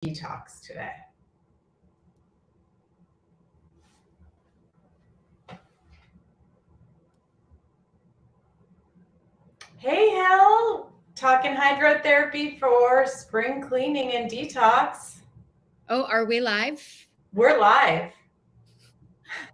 detox today. Hey, Hel, talking hydrotherapy for spring cleaning and detox. Oh, are we live? We're live.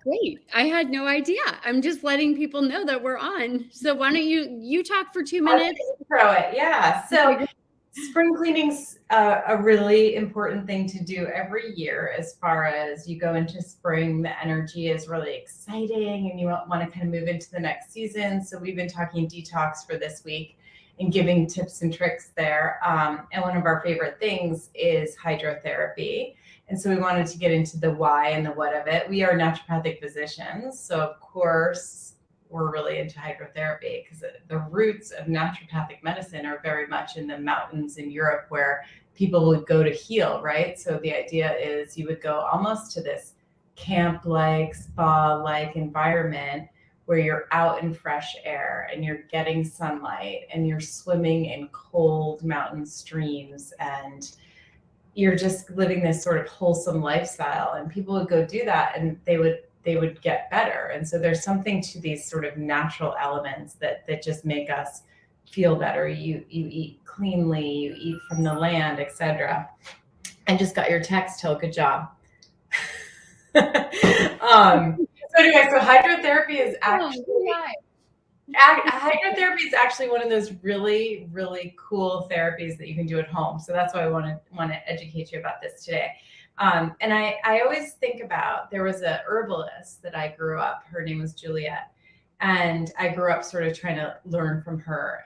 Great. I had no idea. I'm just letting people know that we're on. So why don't you talk for 2 minutes? Throw it. Yeah. So spring cleaning's a really important thing to do every year. As far as you go into spring, the energy is really exciting and you want to kind of move into the next season. So we've been talking detox for this week and giving tips and tricks there. And one of our favorite things is hydrotherapy. And so we wanted to get into the why and the what of it. We are naturopathic physicians. So of course, we're really into hydrotherapy because the roots of naturopathic medicine are very much in the mountains in Europe where people would go to heal, right? So the idea is you would go almost to this camp-like, spa-like environment where you're out in fresh air and you're getting sunlight and you're swimming in cold mountain streams and you're just living this sort of wholesome lifestyle. And people would go do that and they would get better. And so there's something to these sort of natural elements that just make us feel better. You eat cleanly, you eat from the land, etc. I just got your text, Hill. Good job. So anyway, so hydrotherapy is actually one of those really, really cool therapies that you can do at home. So that's why I want to educate you about this today. And I always think about, there was a herbalist that I grew up, her name was Juliet, and I grew up sort of trying to learn from her.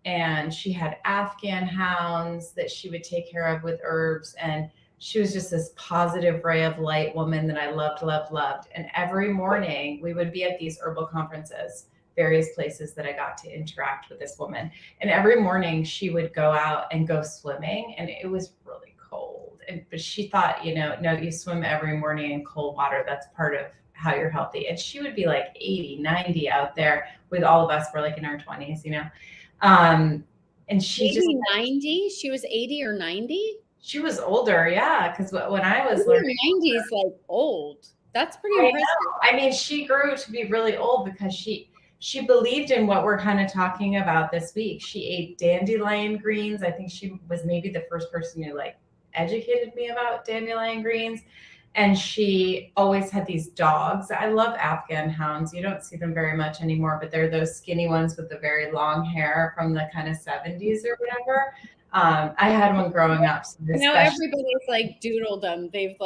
And she had Afghan hounds that she would take care of with herbs. And she was just this positive ray of light woman that I loved, loved, loved. And every morning we would be at these herbal conferences, various places that I got to interact with this woman. And every morning she would go out and go swimming, and it was really cold. But she thought, no, you swim every morning in cold water. That's part of how you're healthy. And she would be like 80, 90 out there with all of us. We're like in our 20s, and she 80, 90? She was 80 or 90? She was older, yeah, because when I was learning, 90 is like old. That's pretty impressive. I mean, she grew to be really old because she believed in what we're kind of talking about this week. She ate dandelion greens. I think she was maybe the first person who educated me about dandelion greens. And she always had these dogs. I love Afghan hounds. You don't see them very much anymore, but they're those skinny ones with the very long hair from the kind of 70s or whatever. I had one growing up. So everybody's doodled them. They've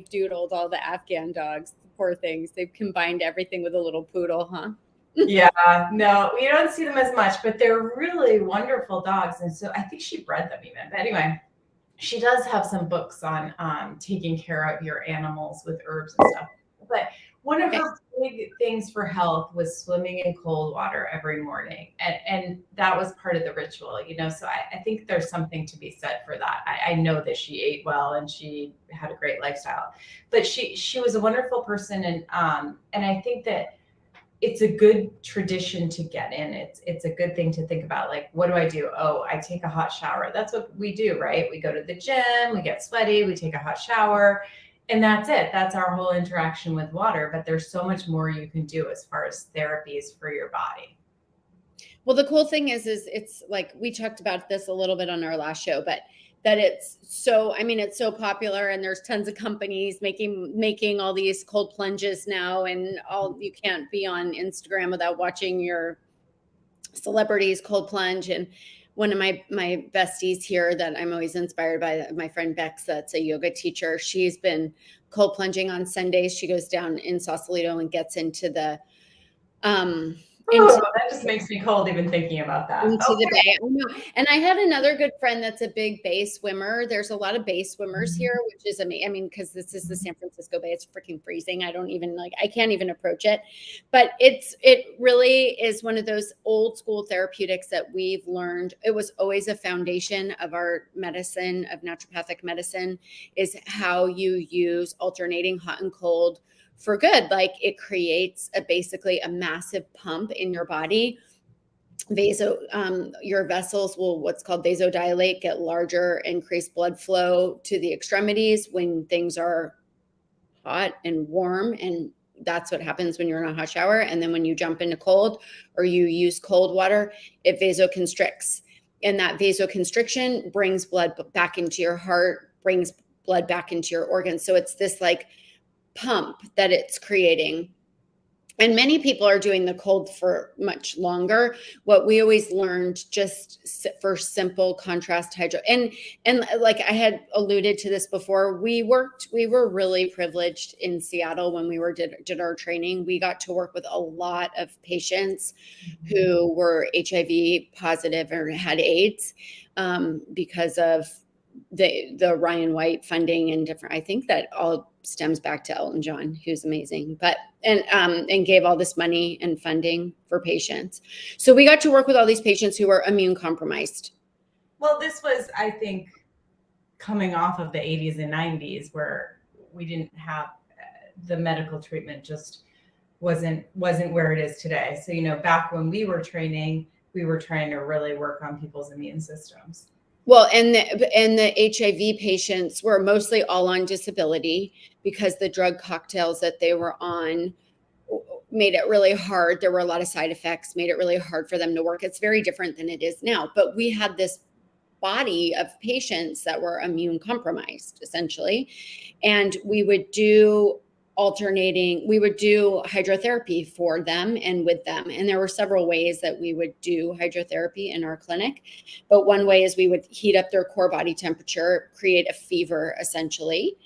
doodled all the Afghan dogs. The poor things. They've combined everything with a little poodle, huh? Yeah, no, you don't see them as much, but they're really wonderful dogs. And so I think she bred them even. But anyway, she does have some books on taking care of your animals with herbs and stuff. But one of her big things for health was swimming in cold water every morning. And that was part of the ritual, So I think there's something to be said for that. I know that she ate well and she had a great lifestyle. But she was a wonderful person. And I think that it's a good tradition to get in. It's a good thing to think about. What do I do? Oh, I take a hot shower. That's what we do, right? We go to the gym, we get sweaty, we take a hot shower, and that's it. That's our whole interaction with water. But there's so much more you can do as far as therapies for your body. Well, the cool thing is it's we talked about this a little bit on our last show, but that it's so popular and there's tons of companies making all these cold plunges now, and you can't be on Instagram without watching your celebrities cold plunge. And one of my besties here that I'm always inspired by, my friend Bex, that's a yoga teacher. She's been cold plunging on Sundays. She goes down in Sausalito and gets into the that just makes me cold even thinking about that. Into the bay. I know. And I had another good friend that's a big bay swimmer. There's a lot of bay swimmers here, which is amazing. Because this is the San Francisco Bay. It's freaking freezing. I can't even approach it. But it really is one of those old school therapeutics that we've learned. It was always a foundation of our medicine, of naturopathic medicine, is how you use alternating hot and cold for good. It creates basically a massive pump in your body your vessels will, what's called vasodilate, get larger, increase blood flow to the extremities when things are hot and warm. And that's what happens when you're in a hot shower. And then when you jump into cold or you use cold water, it vasoconstricts. And that vasoconstriction brings blood back into your heart, brings blood back into your organs. So it's this like pump that it's creating. And many people are doing the cold for much longer. What we always learned, just for simple contrast hydro, and like I had alluded to this before, we were really privileged in Seattle when we did our training. We got to work with a lot of patients who were HIV positive or had AIDS, because of the Ryan White funding and different. I think that all stems back to Elton John, who's amazing, and gave all this money and funding for patients. So we got to work with all these patients who were immune compromised. Well, this was, I think, coming off of the 80s and 90s where we didn't have the medical treatment, just wasn't where it is today. So, back when we were training, we were trying to really work on people's immune systems. Well, and the HIV patients were mostly all on disability because the drug cocktails that they were on made it really hard. There were a lot of side effects, made it really hard for them to work. It's very different than it is now. But we had this body of patients that were immune compromised, essentially. And we would do hydrotherapy for them and with them. And there were several ways that we would do hydrotherapy in our clinic. But one way is we would heat up their core body temperature, create a fever essentially,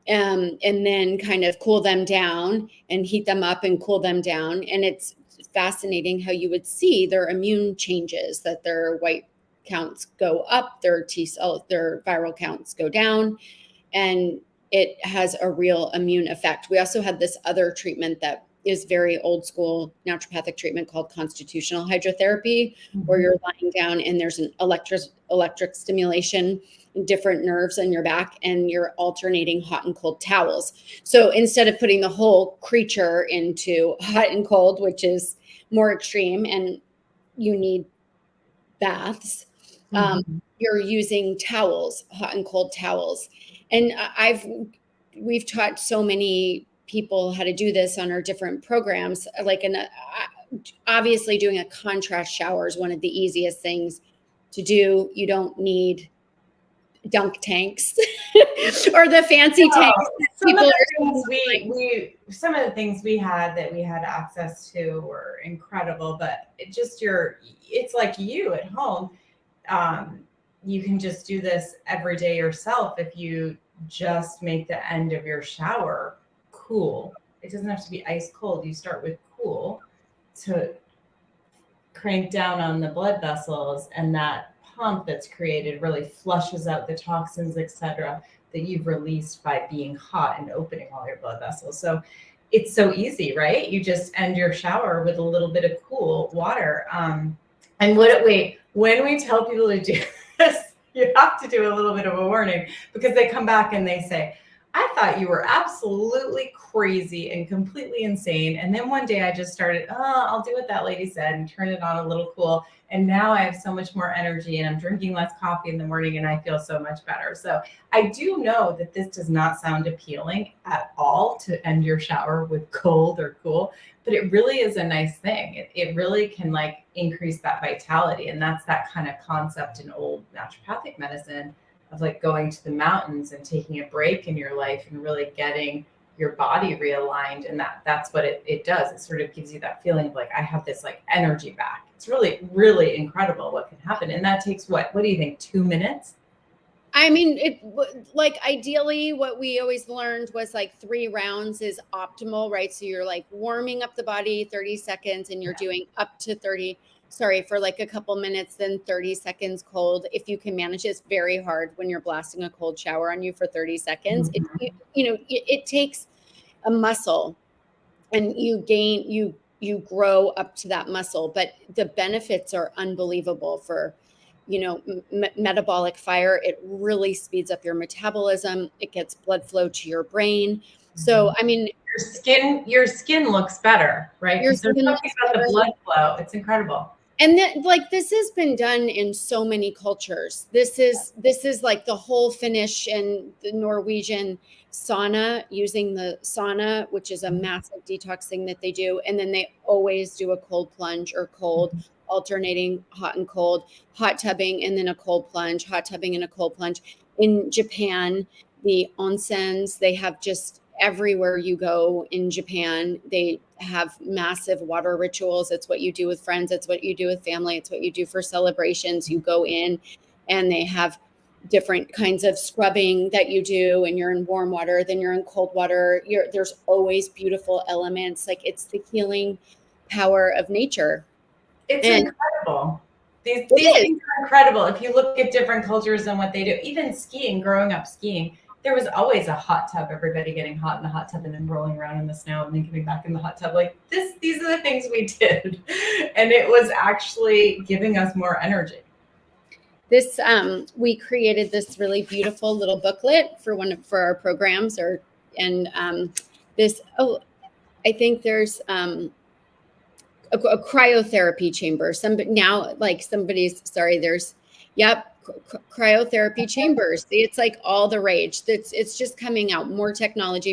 and then kind of cool them down and heat them up and cool them down. And it's fascinating how you would see their immune changes, that their white counts go up, their viral counts go down, and it has a real immune effect. We also had this other treatment that is very old school naturopathic treatment called constitutional hydrotherapy, where you're lying down and there's an electric stimulation in different nerves in your back, and you're alternating hot and cold towels. So instead of putting the whole creature into hot and cold, which is more extreme and you need baths, you're using towels, hot and cold towels. And we've taught so many people how to do this on our different programs. Obviously doing a contrast shower is one of the easiest things to do. You don't need dunk tanks or the fancy tanks. Some of the things we had access to were incredible, but it's like you at home. You can just do this every day yourself if you just make the end of your shower cool. It doesn't have to be ice cold. You start with cool to crank down on the blood vessels, and that pump that's created really flushes out the toxins, etc., that you've released by being hot and opening all your blood vessels. So it's so easy, right? You just end your shower with a little bit of cool water. And when we tell people to do this, you have to do a little bit of a warning, because they come back and they say, I thought you were absolutely crazy and completely insane. And then one day I just started, I'll do what that lady said and turn it on a little cool. And now I have so much more energy and I'm drinking less coffee in the morning and I feel so much better. So I do know that this does not sound appealing at all to end your shower with cold or cool, but it really is a nice thing. It really can increase that vitality. And that's that kind of concept in old naturopathic medicine of going to the mountains and taking a break in your life and really getting your body realigned. And that's what it does. It sort of gives you that feeling of I have this energy back. It's really, really incredible what can happen. And that takes what do you think, 2 minutes? I mean, ideally what we always learned was 3 rounds is optimal, right? So you're warming up the body 30 seconds and you're doing up to for a couple minutes, then 30 seconds cold. If you can manage it, it's very hard when you're blasting a cold shower on you for 30 seconds. It takes a muscle and you grow up to that muscle, but the benefits are unbelievable for, metabolic fire. It really speeds up your metabolism. It gets blood flow to your brain. So, I mean, your skin looks better, right? There's something about the blood flow. It's incredible. And that, like, this has been done in so many cultures. This is like the whole Finnish and the Norwegian sauna, using the sauna, which is a massive detox thing that they do. And then they always do a cold plunge or cold, alternating hot and cold, hot tubbing, and then a cold plunge, hot tubbing and a cold plunge. In Japan, the onsens, they have just everywhere you go in Japan, they have massive water rituals. It's what you do with friends. It's what you do with family. It's what you do for celebrations. You go in and they have different kinds of scrubbing that you do, and you're in warm water, then you're in cold water. There's always beautiful elements. Like, it's the healing power of nature. It's incredible. These things are incredible. If you look at different cultures and what they do, even skiing, growing up skiing, there was always a hot tub, everybody getting hot in the hot tub and then rolling around in the snow and then coming back in the hot tub. Like these are the things we did. And it was actually giving us more energy. This, we created this really beautiful little booklet for our programs, I think there's, a cryotherapy chamber. Cryotherapy chambers. It's like all the rage. It's just coming out, more technology,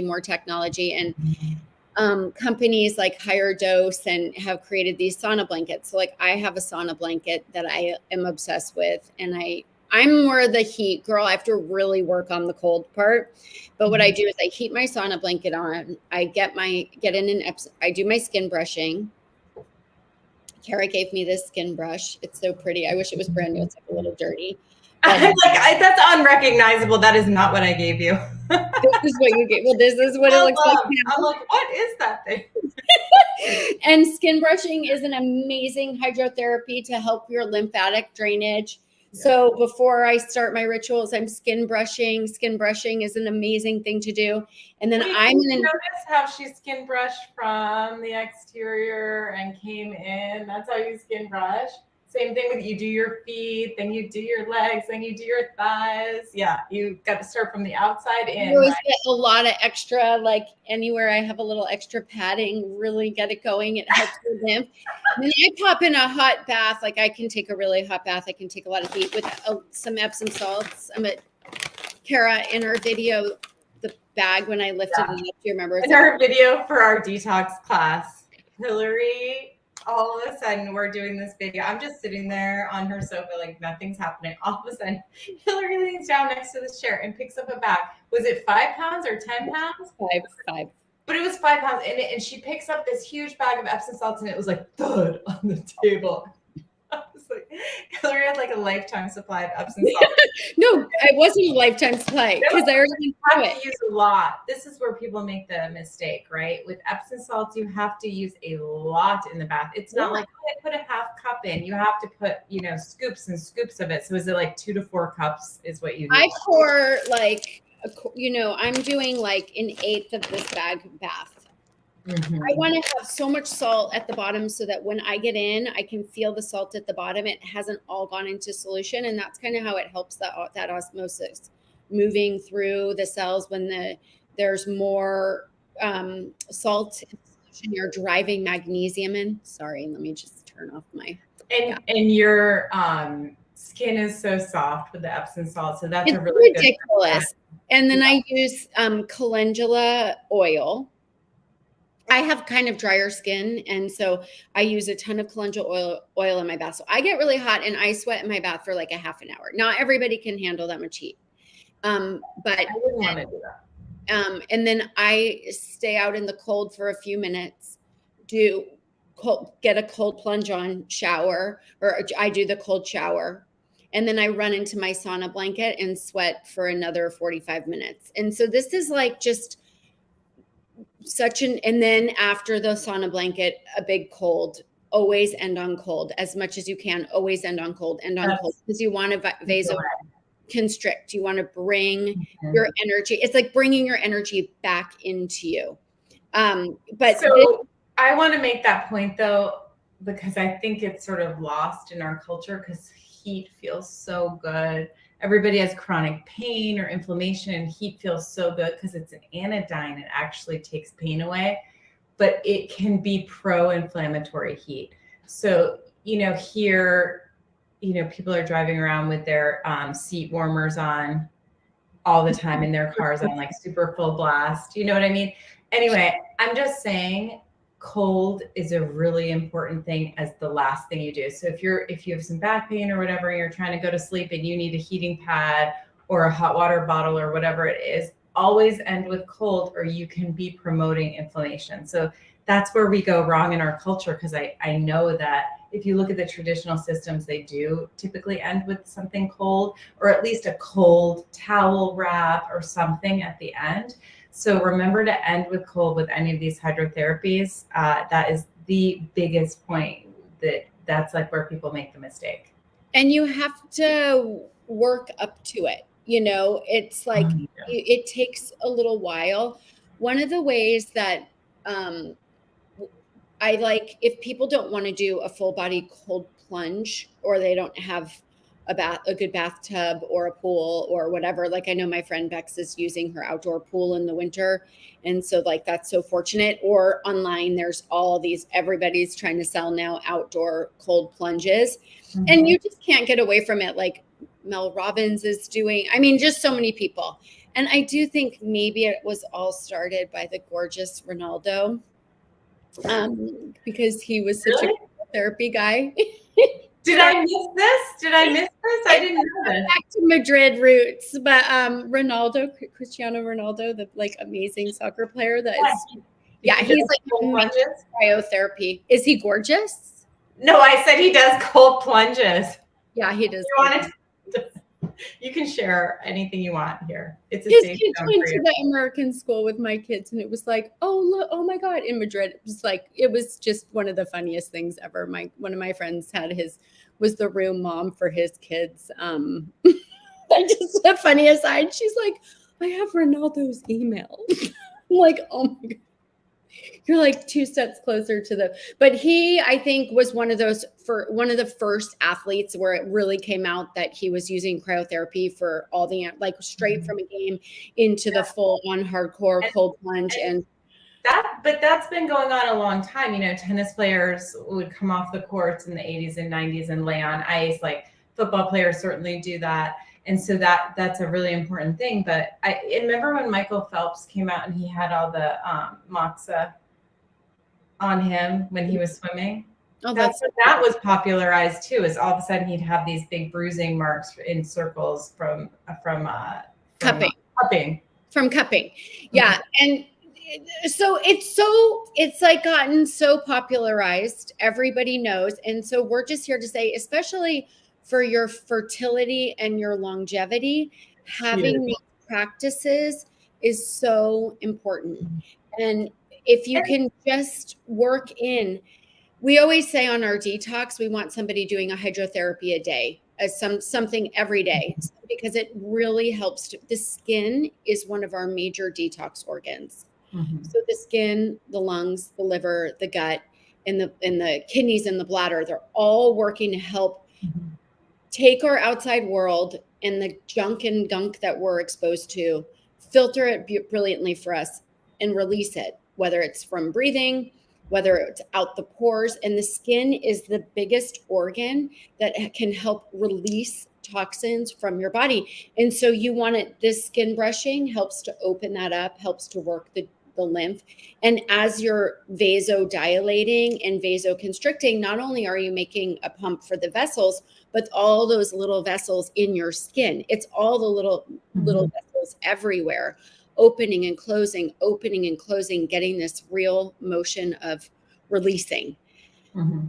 and companies like Higher Dose and have created these sauna blankets. So like, I have a sauna blanket that I am obsessed with, and I'm more the heat girl. I have to really work on the cold part. But what I do is I heat my sauna blanket on. I get in an Epsom. I do my skin brushing. Kara gave me this skin brush. It's so pretty. I wish it was brand new. It's like a little dirty. That's unrecognizable. That is not what I gave you. This is what you gave. Well, this is what it looks like now. I'm like, what is that thing? And skin brushing is an amazing hydrotherapy to help your lymphatic drainage. Yeah. So before I start my rituals, I'm skin brushing. Skin brushing is an amazing thing to do. And then notice how she skin brushed from the exterior and came in. That's how you skin brush. Same thing with, you do your feet, then you do your legs, then you do your thighs. Yeah, you got to start from the outside in. You always get a lot of extra, like anywhere I have a little extra padding, really get it going. It helps with lymph. And then I pop in a hot bath. Like, I can take a really hot bath. I can take a lot of heat with some Epsom salts. Kara, in our video, the bag when I lifted it up, do you remember? In our video for our detox class, Hillary, all of a sudden we're doing this video. I'm just sitting there on her sofa, like nothing's happening. All of a sudden, Hillary leans down next to this chair and picks up a bag. Was it 5 pounds or 10 pounds? Five. But it was 5 pounds. And she picks up this huge bag of Epsom salts, and it was like thud on the table. I was like, Hillary had like a lifetime supply of Epsom salt. No, it wasn't a lifetime supply because I already have to use a lot. This is where people make the mistake, right? With Epsom salts, you have to use a lot in the bath. It's not like, oh, I put a half cup in. You have to put, scoops and scoops of it. So is it like 2 to 4 cups is what you do? I pour like, I'm doing like an 1/8 of this bag bath. Mm-hmm. I want to have so much salt at the bottom so that when I get in, I can feel the salt at the bottom. It hasn't all gone into solution. And that's kind of how it helps that osmosis moving through the cells. When there's more salt in solution, you're driving magnesium in. Sorry, let me just turn off my. And your skin is so soft with the Epsom salt. So that's really ridiculous. And then I use calendula oil. I have kind of drier skin, and so I use a ton of calendula oil in my bath. So I get really hot and I sweat in my bath for like a half an hour. Not everybody can handle that much heat. But I wouldn't want to do that. And then I stay out in the cold for a few minutes, get a cold plunge on, shower, or I do the cold shower. And then I run into my sauna blanket and sweat for another 45 minutes. And so this is like just and then after the sauna blanket, a big cold. Always end on cold as much as you can. Always end on cold, because you want to vasoconstrict. You want to bring your energy. It's like bringing your energy back into you. I want to make that point though, because I think it's sort of lost in our culture because heat feels so good. Everybody has chronic pain or inflammation, and heat feels so good because it's an anodyne. It actually takes pain away, but it can be pro-inflammatory heat. So here, people are driving around with their seat warmers on all the time in their cars on like super full blast. You know what I mean? Anyway, I'm just saying cold is a really important thing as the last thing you do. So if you have some back pain or whatever, and you're trying to go to sleep and you need a heating pad or a hot water bottle or whatever it is, always end with cold, or you can be promoting inflammation. So that's where we go wrong in our culture, because I know that if you look at the traditional systems, they do typically end with something cold, or at least a cold towel wrap or something at the end. So remember to end with cold with any of these hydrotherapies. That is the biggest point. That's like where people make the mistake. And you have to work up to it. It's like it takes a little while. One of the ways that I like, if people don't want to do a full body cold plunge, or they don't have a good bathtub or a pool or whatever. Like, I know my friend Bex is using her outdoor pool in the winter. And so like, that's so fortunate. Or online, there's everybody's trying to sell now outdoor cold plunges. Mm-hmm. And you just can't get away from it. Like Mel Robbins is doing, just so many people. And I do think maybe it was all started by the gorgeous Ronaldo. Because he was such a therapy guy. Did I miss this? I didn't know this. Back to Madrid roots, but Cristiano Ronaldo, the like amazing soccer player that is, he's like cryotherapy. Is he gorgeous? No, I said he does cold plunges. Yeah, he does. You can share anything you want here. It's his kids went to the American school with my kids, and it was like, oh my God, in Madrid. It was just one of the funniest things ever. One of my friends was the room mom for his kids. Just the funniest side. She's like, I have Ronaldo's email. I'm like, oh my God. You're like 2 steps closer to but he, I think, was one of the first athletes where it really came out that he was using cryotherapy for all the, like, straight from a game into the full on hardcore cold plunge. But that's been going on a long time. Tennis players would come off the courts in the 80s and 90s and lay on ice. Like football players certainly do that. And so that's a really important thing. But I remember when Michael Phelps came out and he had all the moxa on him when he was swimming. Oh, that was popularized too. Is all of a sudden he'd have these big bruising marks in circles from cupping. From cupping. Yeah. And so it's like gotten so popularized. Everybody knows. And so we're just here to say, especially for your fertility and your longevity, having these practices is so important. And if you can just work in, we always say on our detox, we want somebody doing a hydrotherapy a day, as something every day, because it really helps. The skin is one of our major detox organs. Mm-hmm. So the skin, the lungs, the liver, the gut, and the kidneys and the bladder, they're all working to help take our outside world and the junk and gunk that we're exposed to, filter it brilliantly for us, and release it, whether it's from breathing, whether it's out the pores. And the skin is the biggest organ that can help release toxins from your body. And so you want it, this skin brushing helps to open that up, helps to work the lymph. And as you're vasodilating and vasoconstricting, not only are you making a pump for the vessels, but all those little vessels in your skin. It's all the little vessels everywhere, opening and closing, getting this real motion of releasing. Mm-hmm.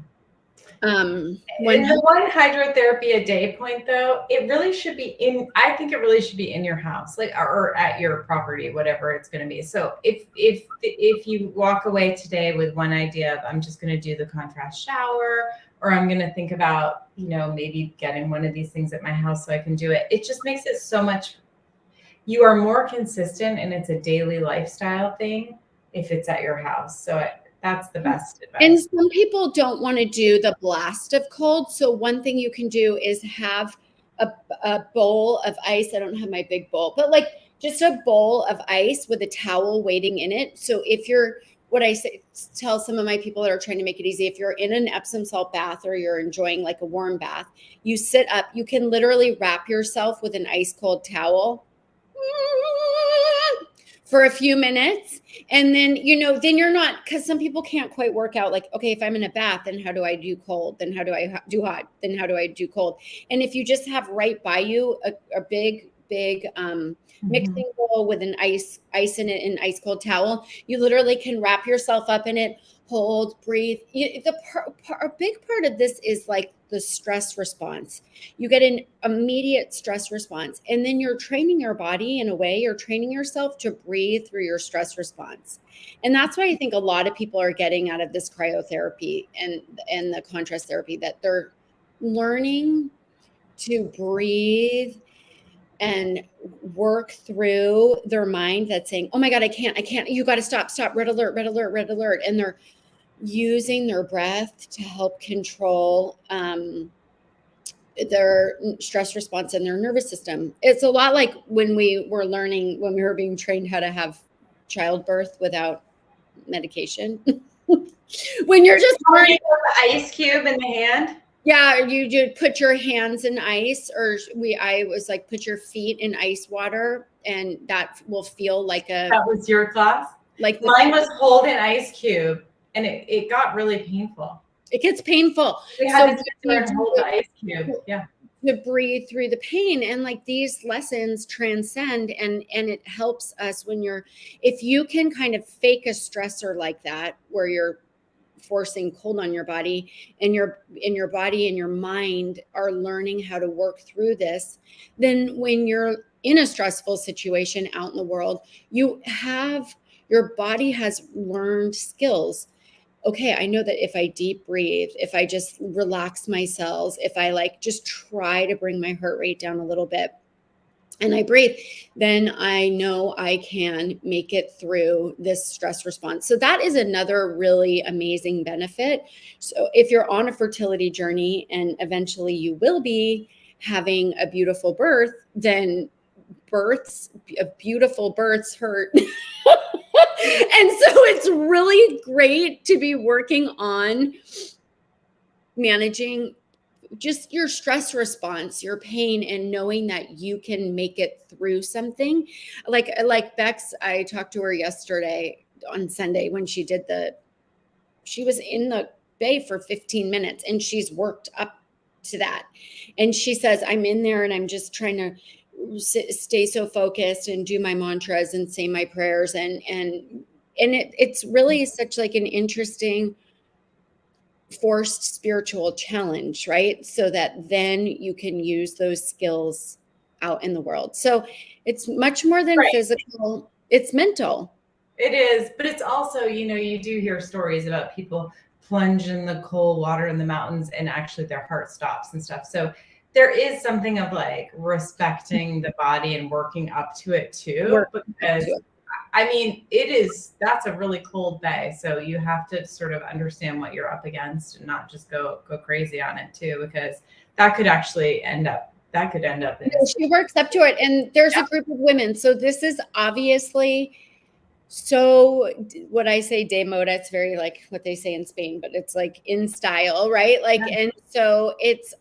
The one hydrotherapy a day point, though, it really should be I think it really should be in your house, like, or at your property, whatever it's going to be. So if you walk away today with one idea of, I'm just going to do the contrast shower, or I'm going to think about, maybe getting one of these things at my house so I can do it. It just makes it so much, you are more consistent, and it's a daily lifestyle thing if it's at your house. So that's the best advice. And some people don't want to do the blast of cold. So one thing you can do is have a bowl of ice. I don't have my big bowl, but like just a bowl of ice with a towel waiting in it. So if you're what I say, tell some of my people that are trying to make it easy, if you're in an Epsom salt bath or you're enjoying like a warm bath, you sit up, you can literally wrap yourself with an ice cold towel for a few minutes. And then, then you're not, because some people can't quite work out like, okay, if I'm in a bath, then how do I do cold? Then how do I do hot? Then how do I do cold? And if you just have right by you a big mixing bowl with an ice in it, an ice cold towel, you literally can wrap yourself up in it, hold, breathe. A big part of this is like the stress response. You get an immediate stress response, and then you're training your body in a way, you're training yourself to breathe through your stress response. And that's why I think a lot of people are getting out of this cryotherapy and the contrast therapy, that they're learning to breathe and work through their mind that's saying, oh my God, I can't, you got to stop, red alert. And they're using their breath to help control their stress response in their nervous system. It's a lot like when we were being trained how to have childbirth without medication. When you're just learning the ice cube in the hand. Yeah, you put your hands in ice, or I was like, put your feet in ice water, and that will feel like That was your class? Like mine was hold an ice cube, and it got really painful. It gets painful. We had to learn to hold the ice cube. Yeah. To breathe through the pain. And like these lessons transcend, and it helps us if you can kind of fake a stressor like that, where you're forcing cold on your body, and your body and your mind are learning how to work through this, then when you're in a stressful situation out in the world, your body has learned skills. Okay, I know that if I deep breathe, if I just relax my cells, if I like just try to bring my heart rate down a little bit, and I breathe, then I know I can make it through this stress response. So that is another really amazing benefit. So if you're on a fertility journey, and eventually you will be having a beautiful birth, then beautiful births hurt. And so it's really great to be working on managing just your stress response, your pain, and knowing that you can make it through something. Like Bex, I talked to her yesterday on Sunday when she was in the bay for 15 minutes, and she's worked up to that. And she says, I'm in there and I'm just trying to stay so focused and do my mantras and say my prayers. And it's really such like an interesting forced spiritual challenge, right? So that then you can use those skills out in the world. So it's much more than physical, it's mental. It is, but it's also, you do hear stories about people plunge in the cold water in the mountains and actually their heart stops and stuff. So there is something of like respecting the body and working up to it too, because that's a really cold bay. So you have to sort of understand what you're up against and not just go crazy on it too, because that could actually end up in she works up to it. And there's a group of women. So this is obviously so what I say de moda, it's very like what they say in Spain, but it's like in style, right? And so it's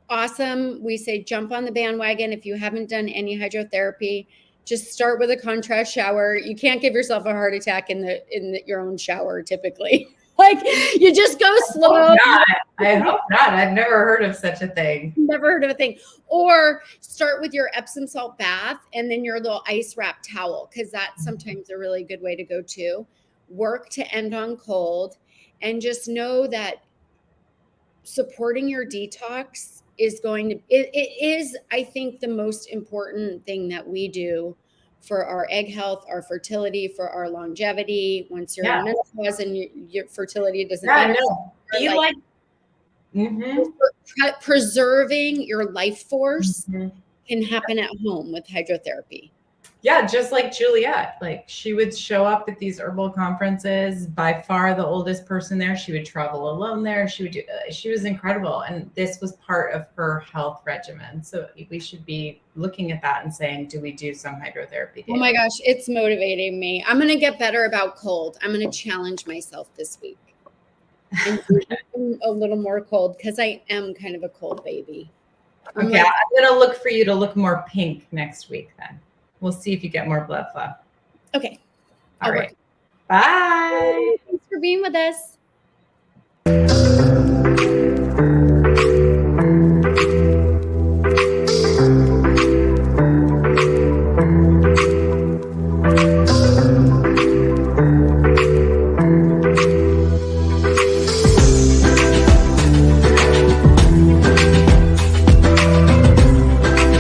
awesome. We say jump on the bandwagon. If you haven't done any hydrotherapy, just start with a contrast shower. You can't give yourself a heart attack in your own shower typically. Like you just go slow. I hope not. I've never heard of such a thing. Never heard of a thing. Or start with your Epsom salt bath and then your little ice wrap towel, because that's sometimes a really good way to go too. Work to end on cold, and just know that supporting your detox is it is, I think, the most important thing that we do for our egg health, our fertility, for our longevity. Once you're in menopause and your fertility doesn't matter. Preserving your life force can happen at home with hydrotherapy. Yeah, just like Juliet, like she would show up at these herbal conferences, by far the oldest person there. She would travel alone there. She was incredible. And this was part of her health regimen. So we should be looking at that and saying, do we do some hydrotherapy daily? Oh my gosh, it's motivating me. I'm going to get better about cold. I'm going to challenge myself this week. And a little more cold because I am kind of a cold baby. I'm going to look for you to look more pink next week then. We'll see if you get more blood flow. Okay. All right. Bye. Thanks for being with us.